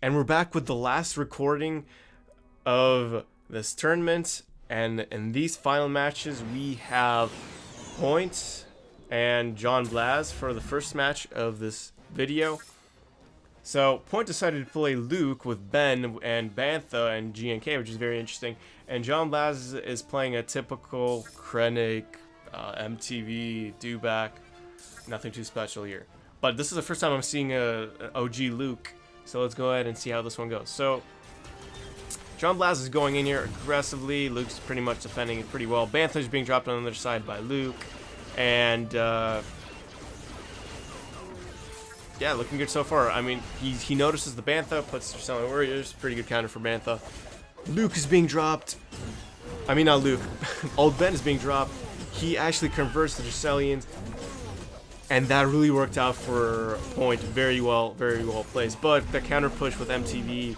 And we're back with the last recording of this tournament. And in these final matches, we have Point and John Blaz for the first match of this video. So Point decided to play Luke with Ben and Bantha and GNK, which is very interesting. And John Blaz is playing a typical Krennic, MTV, Dewback. Nothing too special here. But this is the first time I'm seeing an OG Luke. So let's go ahead and see how this one goes. So John Blaz is going in here aggressively. Luke's pretty much defending it pretty well. Bantha's being dropped on the other side by Luke. And yeah, looking good so far. I mean, he notices the Bantha, puts Selling Warriors. Pretty good counter for Bantha. Luke is being dropped. I mean, not Luke. Old Ben is being dropped. He actually converts the Dracelians. And that really worked out for Point. Very well placed. But the counter push with MTV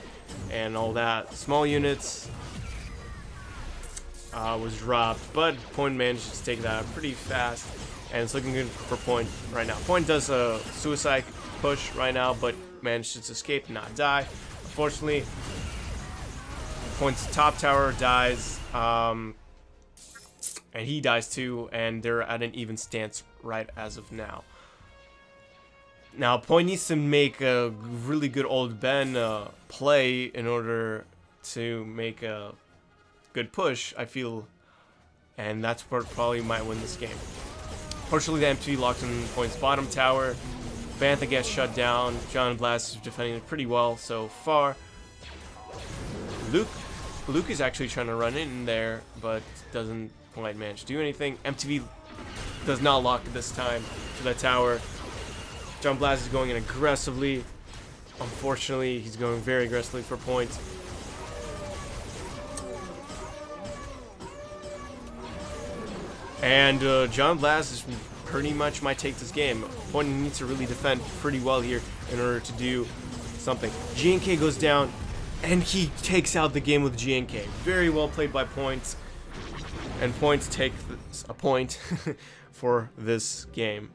and all that, small units, was dropped. But Point managed to take that pretty fast. And it's looking good for Point right now. Point does a suicide push right now, but manages to escape and not die. Unfortunately, Point's top tower dies. And he dies too, and they're at an even stance right as of now. Now, Point needs to make a really good Old Ben play in order to make a good push, I feel. And that's what probably might win this game. Fortunately, the MTV locked in Point's bottom tower. Bantha gets shut down. John Blast is defending it pretty well so far. Luke is actually trying to run in there, but doesn't quite manage to do anything. MTV does not lock this time to that tower. John Blaz is going in aggressively. Unfortunately, he's going very aggressively for Point. And John Blaz is pretty much might take this game. Point needs to really defend pretty well here in order to do something. GNK goes down, and he takes out the game with GNK. Very well played by Point. And Point takes a point for this game.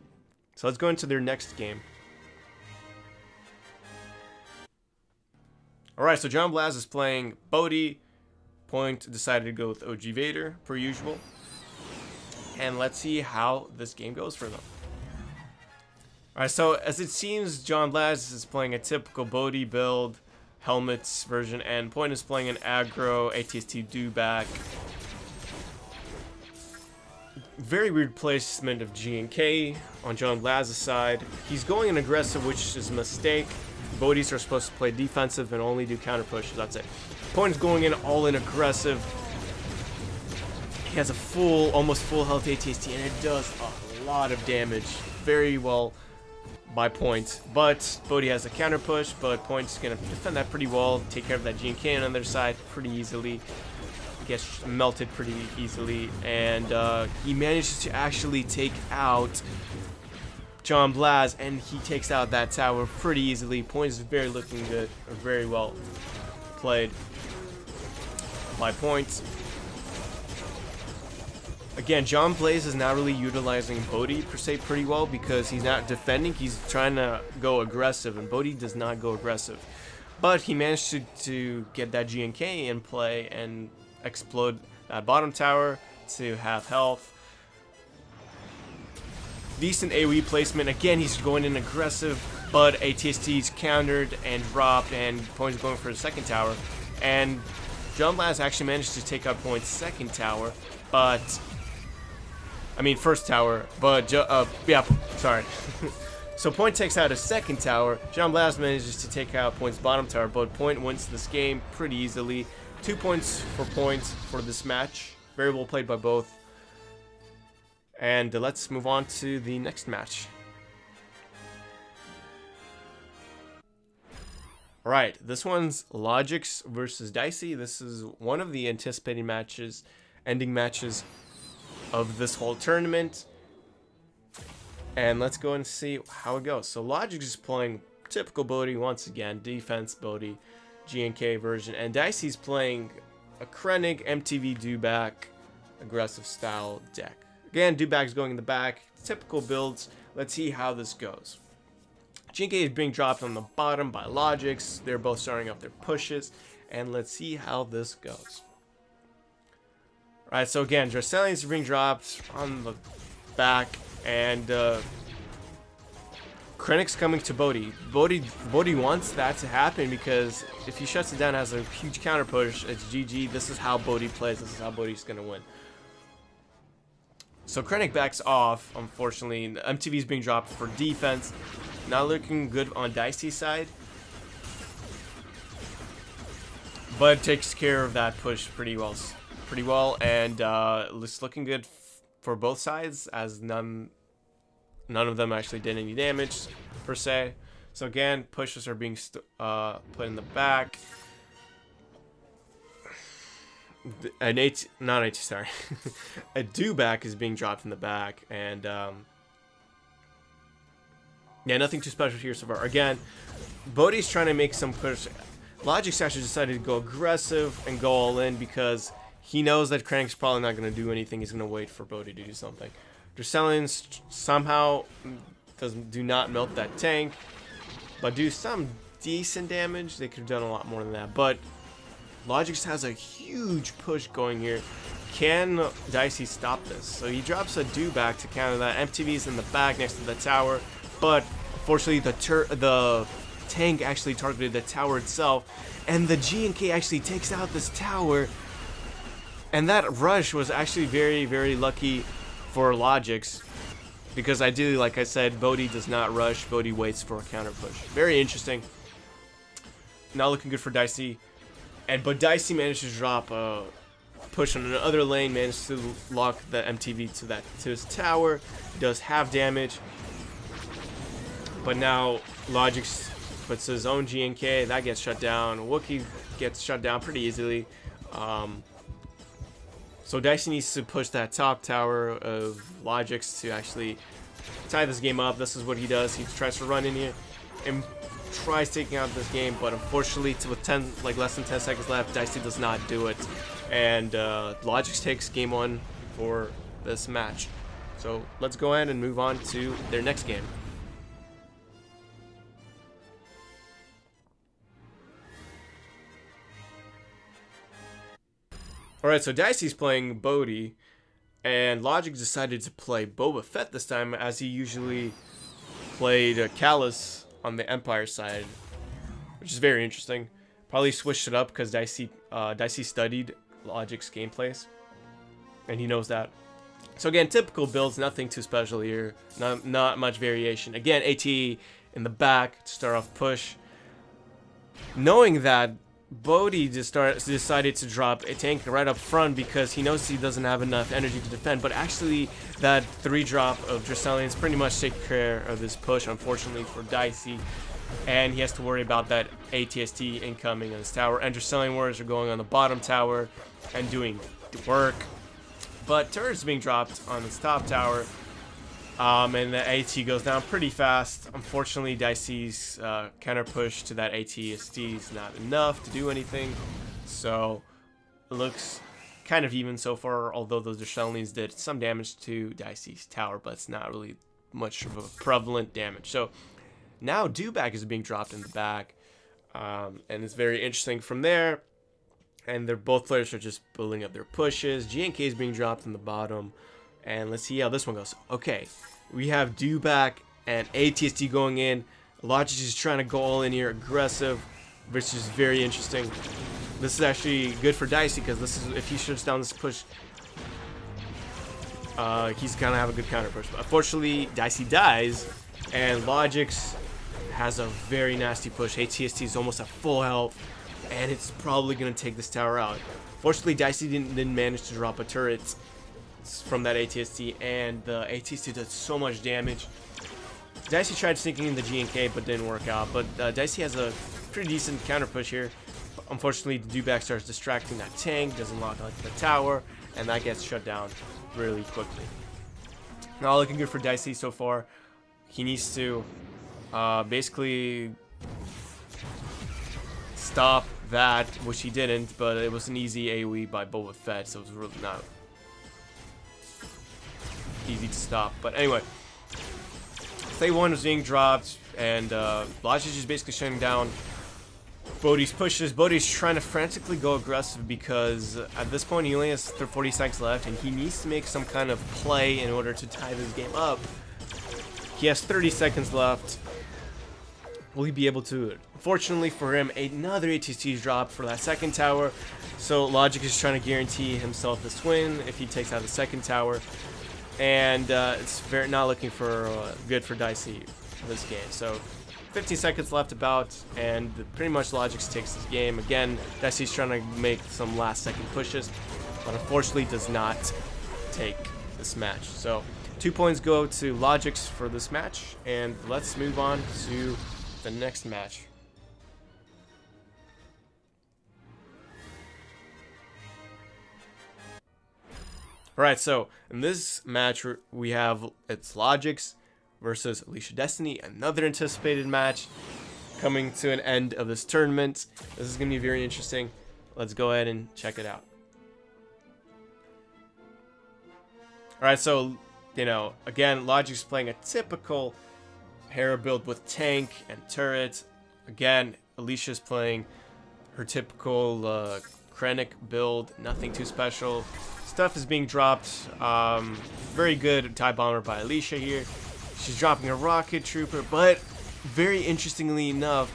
So let's go into their next game. Alright, so John Blaz is playing Bodhi. Point decided to go with OG Vader, per usual. And let's see how this game goes for them. Alright, so as it seems, John Blaz is playing a typical Bodhi build, helmets version, and Point is playing an aggro, ATST Dewback. Very weird placement of GNK on John Blaz's side. He's going in aggressive, which is a mistake. Bodhis are supposed to play defensive and only do counter pushes. That's it. Point is going in all in aggressive. He has a almost full health ATST, and it does a lot of damage. Very well by Point. But Bodhi has a counter push, but Point's gonna defend that pretty well. Take care of that GNK on their side pretty easily. Gets melted pretty easily, and he manages to actually take out John Blaz, and he takes out that tower pretty easily. Point is very looking good, or very well played by Point. Again, John Blaz is not really utilizing Bodhi per se pretty well because he's not defending, he's trying to go aggressive, and Bodhi does not go aggressive. But he managed to get that GNK in play and explode that bottom tower to have health. Decent AoE placement. Again, he's going in aggressive, but ATST is countered and dropped, and Point is going for the second tower. And John Blaz actually managed to take out Point's second tower, but I mean first tower, but yeah, sorry. So Point takes out a second tower. John Blaz manages to take out Point's bottom tower, but Point wins this game pretty easily. 2 points for Point for this match. Very well played by both. And let's move on to the next match. Alright, this one's Logix versus Dicey. This is one of the anticipated matches, ending matches of this whole tournament. And let's go and see how it goes. So Logix is playing typical Bodhi once again, defense Bodhi. GNK version, and Dicey's playing a Krennic MTV Dewback aggressive style deck. Again, Dewback's going in the back, typical builds. Let's see how this goes. GK is being dropped on the bottom by Logics. They're both starting up their pushes. And let's see how this goes. Alright, so again, Dresselians is being dropped on the back. And Krennic's coming to Bodhi. Bodhi wants that to happen because if he shuts it down, has a huge counter push, it's GG. This is how Bodhi plays. This is how Bodhi's going to win. So Krennic backs off, unfortunately. MTV is being dropped for defense. Not looking good on Dicey's side. But takes care of that push pretty well. And it's looking good for both sides, as none of them actually did any damage, per se. So again, pushes are being put in the back. A do-back is being dropped in the back, and yeah, nothing too special here so far. Again, Bodhi's trying to make some push. Logic's actually decided to go aggressive and go all in because he knows that Crank's probably not going to do anything. He's going to wait for Bodhi to do something. Dresselians somehow do not melt that tank, but do some decent damage. They could have done a lot more than that, but Logix has a huge push going here. Can Dicey stop this? So he drops a do-back to counter that. MTV's in the back next to the tower, but unfortunately the tank actually targeted the tower itself, and the G&K actually takes out this tower. And that rush was actually very, very lucky for Logix, because ideally, like I said, Bodhi does not rush. Bodhi waits for a counter push. Very interesting. Not looking good for Dicey. But Dicey managed to drop a push on another lane, managed to lock the MTV to his tower, does half damage. But now Logix puts his own GNK, that gets shut down. Wookiee gets shut down pretty easily. So Dicey needs to push that top tower of Logix to actually tie this game up. This is what he does. He tries to run in here and tries taking out this game, but unfortunately, with less than 10 seconds left, Dicey does not do it, and Logix takes game 1 for this match. So let's go ahead and move on to their next game. Alright, so Dicey's playing Bodhi, and Logix decided to play Boba Fett this time, as he usually played Callus on the Empire side, which is very interesting. Probably switched it up because Dicey studied Logic's gameplays, and he knows that. So again, typical builds, nothing too special here, not much variation. Again, AT in the back to start off push, knowing that Bodhi decided to drop a tank right up front because he knows he doesn't have enough energy to defend, but actually that 3-drop of Dresselians pretty much take care of this push, unfortunately for Dicey, and he has to worry about that ATST incoming on his tower, and Dresselian warriors are going on the bottom tower and doing the work, but turrets being dropped on his top tower, and the AT goes down pretty fast. Unfortunately, Dicey's counter push to that ATST is not enough to do anything, so it looks kind of even so far, although those Dresselians did some damage to Dicey's tower, but it's not really much of a prevalent damage. So now do-back is being dropped in the back, and it's very interesting from there, and both players are just building up their pushes. GNK is being dropped in the bottom. And let's see how this one goes. Okay, we have do-back and ATST going in. Logix is trying to go all in here, aggressive, which is very interesting. This is actually good for Dicey because this is, if he shuts down this push, he's gonna have a good counter push. But unfortunately, Dicey dies, and Logix has a very nasty push. ATST is almost at full health, and it's probably gonna take this tower out. Fortunately, Dicey didn't manage to drop a turret from that ATST, and the ATST did so much damage. Dicey tried sneaking in the GNK, but didn't work out. But Dicey has a pretty decent counter push here. Unfortunately, the do-back starts distracting that tank, doesn't lock onto the tower, and that gets shut down really quickly. Not looking good for Dicey so far. He needs to basically stop that, which he didn't, but it was an easy AoE by Boba Fett, so it was really not easy to stop. But anyway, Clay 1 was being dropped, and Logic is basically shutting down Bodhi's pushes. Bodhi's trying to frantically go aggressive because at this point he only has 40 seconds left, and he needs to make some kind of play in order to tie this game up. He has 30 seconds left. Will he be able to? Fortunately for him, another ATST drop for that second tower. So Logic is trying to guarantee himself this win if he takes out the second tower. And it's not looking for good for Dicey this game. So 15 seconds left about, and pretty much Logic takes this game. Again, Dicey's trying to make some last second pushes, but unfortunately does not take this match. So 2 points go to Logic's for this match, and let's move on to the next match. Alright, so in this match we have it's Logic's versus Alicia Destiny, another anticipated match coming to an end of this tournament. This is going to be very interesting. Let's go ahead and check it out. Alright, so, you know, again, Logic's playing a typical Hera build with tank and turret. Again, Alicia's playing her typical Krennic build, nothing too special. Stuff is being dropped. Very good TIE Bomber by Alicia here. She's dropping a Rocket Trooper, but very interestingly enough,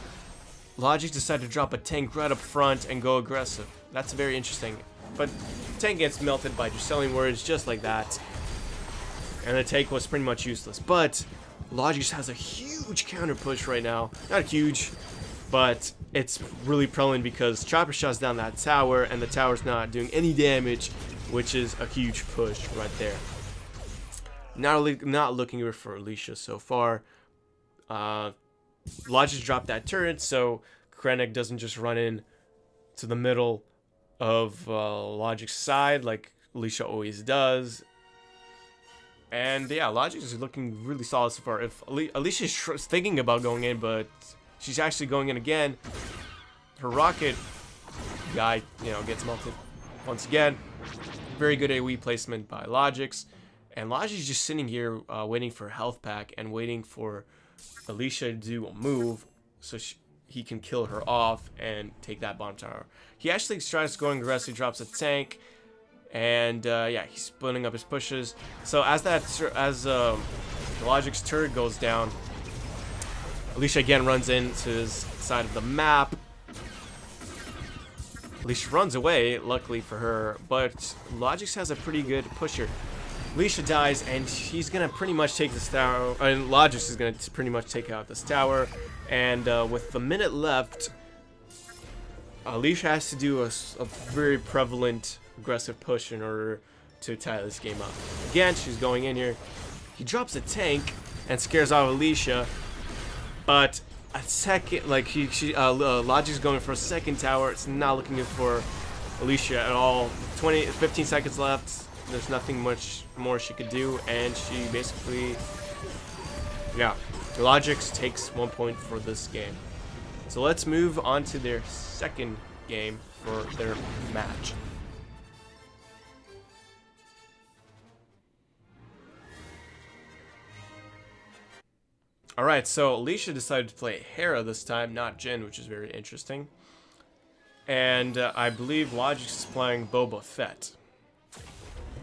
Logic decided to drop a tank right up front and go aggressive. That's very interesting. But the tank gets melted by just selling words just like that. And the tank was pretty much useless. But Logic has a huge counter push right now. Not huge, but it's really prevalent because Chopper shots down that tower and the tower's not doing any damage, which is a huge push right there. Not looking good for Alicia so far. Logic dropped that turret, so Krennic doesn't just run in to the middle of Logic's side like Alicia always does. And yeah, Logic is looking really solid so far. If Alicia is thinking about going in, but she's actually going in again, her rocket guy, you know, gets melted once again. Very good AoE placement by Logic's. And Logic's just sitting here waiting for a health pack and waiting for Alicia to do a move so he can kill her off and take that bottom tower. He actually tries going aggressive, drops a tank, and yeah, he's splitting up his pushes. So as Logic's turret goes down, Alicia again runs into his side of the map. Alicia runs away, luckily for her, but Logic's has a pretty good push here. Alicia dies, and he's gonna pretty much take this tower, and Logic's is gonna pretty much take out this tower. And with the minute left, Alicia has to do a very prevalent aggressive push in order to tie this game up. Again, she's going in here. He drops a tank and scares out Alicia, but a second, like Logic's going for a second tower. It's not looking good for Alicia at all. 15 seconds left. There's nothing much more she could do, and she basically, yeah, Logic takes 1 point for this game. So let's move on to their second game for their match. Alright, so Alicia decided to play Hera this time, not Jin, which is very interesting. And I believe Logic is playing Boba Fett.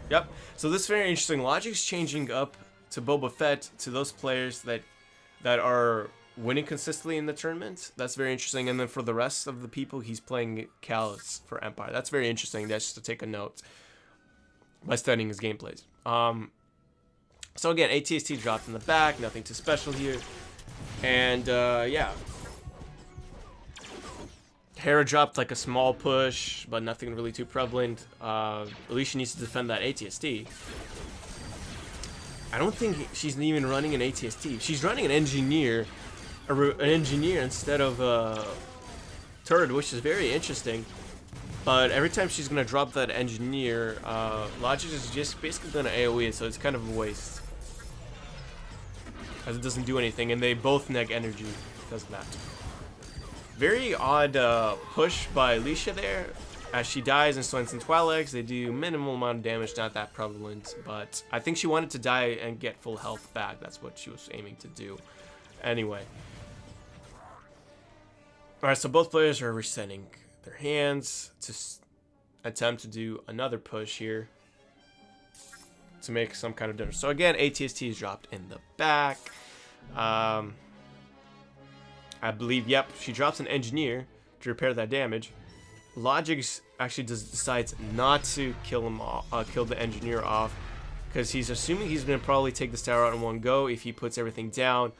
Yep, so this is very interesting. Logic's changing up to Boba Fett, to those players that are winning consistently in the tournament. That's very interesting. And then for the rest of the people, he's playing Callus for Empire. That's very interesting. That's just to take a note by studying his gameplays. So again, ATST dropped in the back, nothing too special here. And yeah, Hera dropped like a small push, but nothing really too prevalent. Alicia needs to defend that ATST. I don't think she's even running an ATST. She's running an engineer instead of a turret, which is very interesting. But every time she's gonna drop that engineer, Logic is just basically gonna AoE it, so it's kind of a waste, as it doesn't do anything, and they both neg energy because of that. Very odd push by Alicia there. as she dies and slings in Twilights, they do minimal amount of damage, not that prevalent, but I think she wanted to die and get full health back. That's what she was aiming to do. Anyway. Alright, so both players are resetting their hands to attempt to do another push here to make some kind of difference. So again, ATST is dropped in the back. I believe, yep, she drops an engineer to repair that damage. Logix actually decides not to kill him off, kill the engineer off, because he's assuming he's going to probably take this tower out in one go if he puts everything down.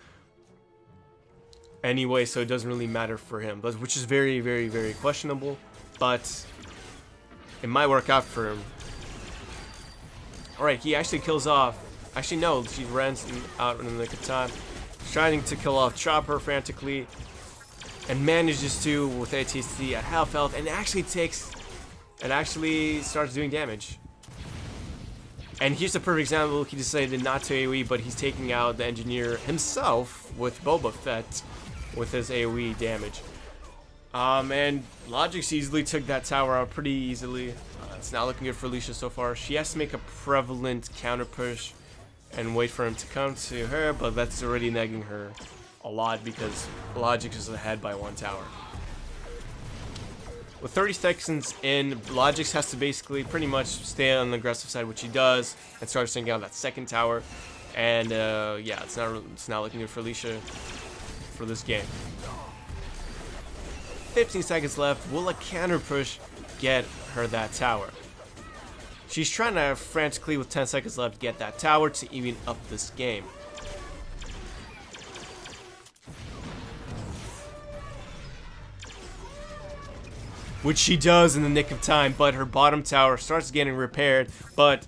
Anyway, so it doesn't really matter for him, which is very, very, very questionable, but it might work out for him. Alright, he actually kills off. Actually, no, she runs out in the nick of time. He's trying to kill off Chopper frantically, and manages to with ATST at half health, and actually starts doing damage. And here's a perfect example. He decided not to AoE, but he's taking out the engineer himself with Boba Fett with his AoE damage. And Logix easily took that tower out pretty easily. It's not looking good for Alicia so far. She has to make a prevalent counter push and wait for him to come to her, but that's already negging her a lot because Logix is ahead by 1 tower. With 30 seconds in, Logix has to basically pretty much stay on the aggressive side, which he does, and starts taking out that 2nd tower. And yeah, it's not looking good for Alicia for this game. 15 seconds left. Will a counter push get her that tower? She's trying to frantically, with 10 seconds left, get that tower to even up this game. Which she does in the nick of time, but her bottom tower starts getting repaired, but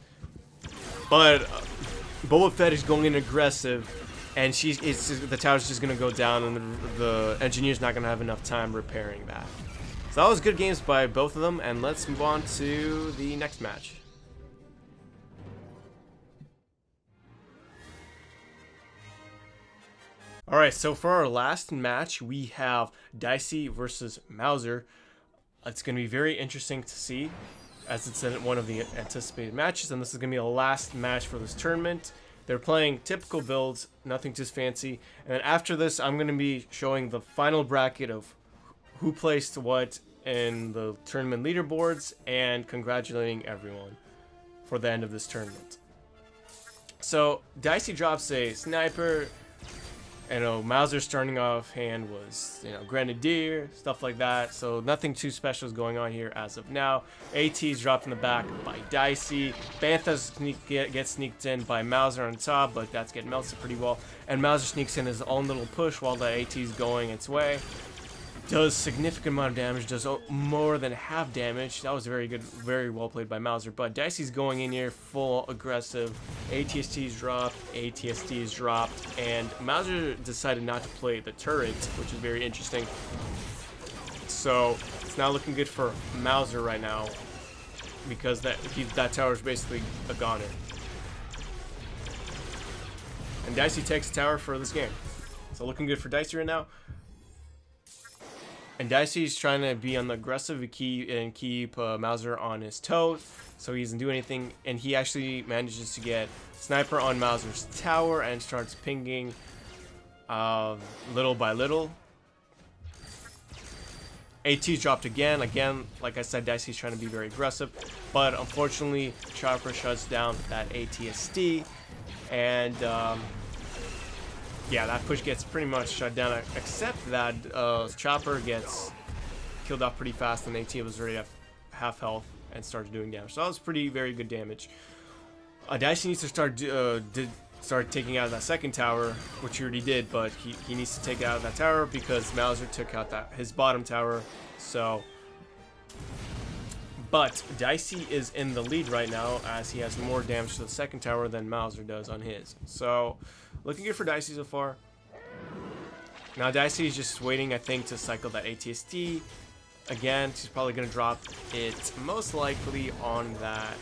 Boba Fett is going in aggressive, and the tower's just gonna go down, and the engineer's not gonna have enough time repairing that. So that was good games by both of them, and let's move on to the next match. Alright, so for our last match, we have Dicey versus Mauser. It's going to be very interesting to see, as it's one of the anticipated matches, and this is going to be the last match for this tournament. They're playing typical builds, nothing too fancy, and then after this, I'm going to be showing the final bracket of who placed what in the tournament leaderboards, and congratulating everyone for the end of this tournament. So, Dicey drops a sniper. Mauser's starting off hand was, Grenadier, stuff like that. So nothing too special is going on here as of now. AT's dropped in the back by Dicey. Bantha gets sneaked in by Mauser on top, but that's getting melted pretty well. And Mauser sneaks in his own little push while the AT's going its way. Does significant amount of damage, does more than half damage. That was very good, very well played by Mauser. But Dicey's going in here full aggressive. ATST's dropped, ATST's dropped, and Mauser decided not to play the turret, which is very interesting. So it's not looking good for Mauser right now because that tower is basically a goner. And Dicey takes the tower for this game. So looking good for Dicey right now. And Dicey's trying to be on the aggressive and keep Mauser on his toes, so he doesn't do anything. And he actually manages to get sniper on Mauser's tower and starts pinging little by little. AT's dropped again. Again, like I said, Dicey's trying to be very aggressive, but unfortunately, Chopper shuts down that ATST, and yeah, that push gets pretty much shut down, except that Chopper gets killed off pretty fast, and AT was already at half health and started doing damage. So that was very good damage. Dicey needs to start taking out that 2nd tower, which he already did, but he needs to take out that tower because Mauser took out his bottom tower. So, but Dicey is in the lead right now as he has more damage to the 2nd tower than Mauser does on his. So, looking good for Dicey so far. Now Dicey is just waiting, I think, to cycle that ATST. Again, she's probably gonna drop it most likely on that,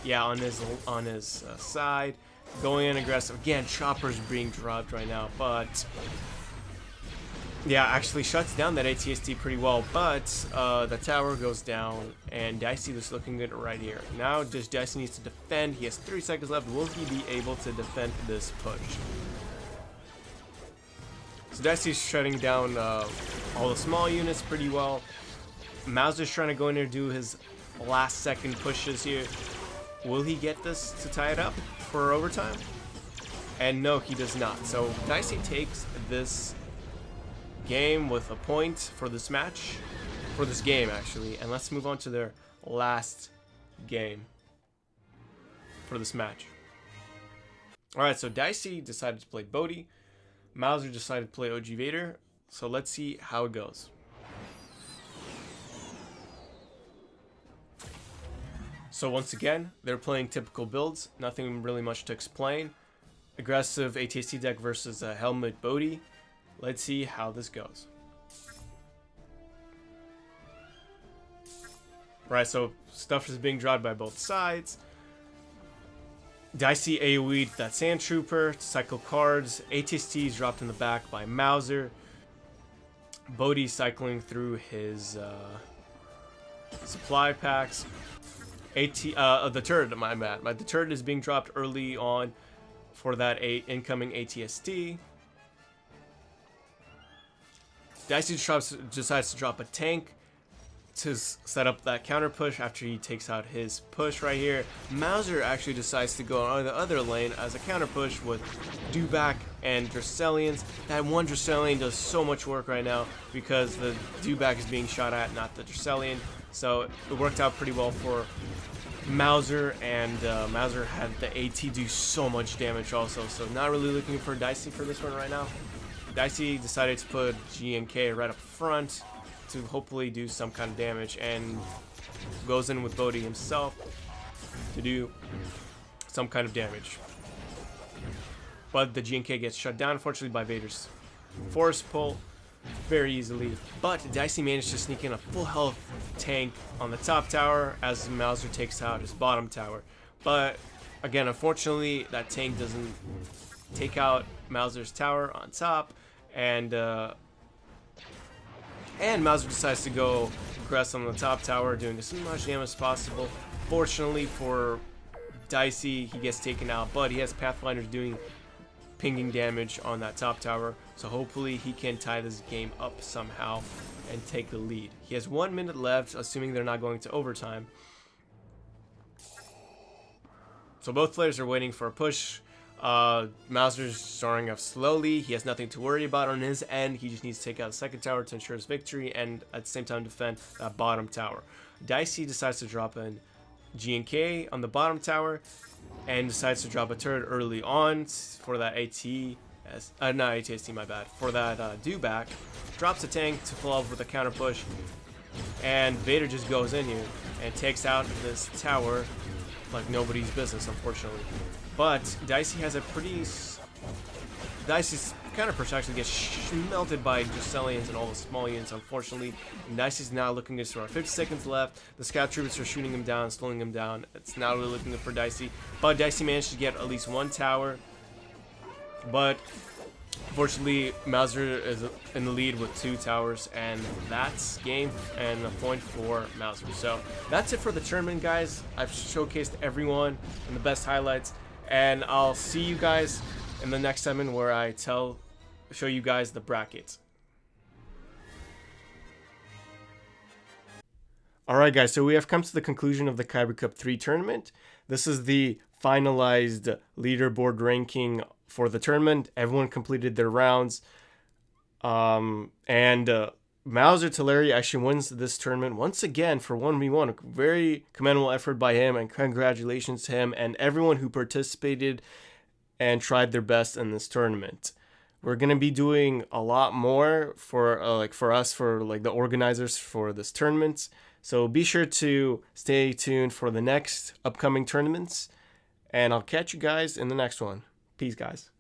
on his side. Going in aggressive. Again, Chopper's being dropped right now, but Yeah, actually shuts down that ATST pretty well, but the tower goes down, and Dicey was looking good right here. Now just Dicey needs to defend. He has 3 seconds left. Will he be able to defend this push? So Dicey's shutting down all the small units pretty well. Mauser's trying to go in there and do his last second pushes here. Will he get this to tie it up for overtime? And no, he does not. So Dicey takes this game with a point for this match, for this game actually, and let's move on to their last game for this match. Alright, so Dicey decided to play Bodhi, Mauser decided to play OG Vader, so let's see how it goes. So once again, they're playing typical builds, nothing really much to explain. Aggressive ATST deck versus a Helmet Bodhi. Let's see how this goes. Right, so stuff is being dropped by both sides. Dicey AoE'd that Sand Trooper to cycle cards. ATST is dropped in the back by Mauser. Bodhi cycling through his supply packs. The turret, my bad. The turret is being dropped early on for that incoming ATST. Dicey decides to drop a tank to set up that counter push after he takes out his push right here. Mauser actually decides to go on the other lane as a counter push with Dewback and Dracelians. That one Dracelian does so much work right now because the Dewback is being shot at, not the Dracelian. So it worked out pretty well for Mauser, and Mauser had the AT do so much damage also. So not really looking for Dicey for this one right now. Dicey decided to put GNK right up front to hopefully do some kind of damage, and goes in with Bodhi himself to do some kind of damage. But the GNK gets shut down, unfortunately, by Vader's force pull very easily. But Dicey managed to sneak in a full health tank on the top tower as Mauser takes out his bottom tower. But again, unfortunately, that tank doesn't take out Mauser's tower on top, and Mauser decides to go aggress on the top tower, doing as much damage as possible. Fortunately for Dicey, he gets taken out, but he has Pathfinders doing pinging damage on that top tower, so hopefully he can tie this game up somehow and take the lead. He has 1 minute left, assuming they're not going to overtime. So both players are waiting for a push. Mauser's starting off slowly. He has nothing to worry about on his end. He just needs to take out the second tower to ensure his victory, and at the same time defend that bottom tower. Dicey decides to drop in GNK on the bottom tower and decides to drop a turret early on for that not ATST, my bad, for that Dewback. Drops a tank to follow up with a counter push, and Vader just goes in here and takes out this tower like nobody's business, unfortunately. But Dicey has a pretty... Dicey's counter push actually gets melted by Dracelians and all the small units, unfortunately. And Dicey's now looking good. So 50 seconds left. The scout troopers are shooting him down, slowing him down. It's not really looking good for Dicey. But Dicey managed to get at least 1 tower. But unfortunately, Mauser is in the lead with 2 towers, and that's game and a point for Mauser. So that's it for the tournament, guys. I've showcased everyone and the best highlights, and I'll see you guys in the next segment where I show you guys the brackets. Alright guys, so we have come to the conclusion of the Kyber Kup 3 tournament. This is the finalized leaderboard ranking for the tournament. Everyone completed their rounds. Mauser Teleri actually wins this tournament once again for 1v1. A very commendable effort by him, and congratulations to him and everyone who participated and tried their best in this tournament. We're gonna be doing a lot more for the organizers for this tournament. So be sure to stay tuned for the next upcoming tournaments, and I'll catch you guys in the next one. Peace, guys.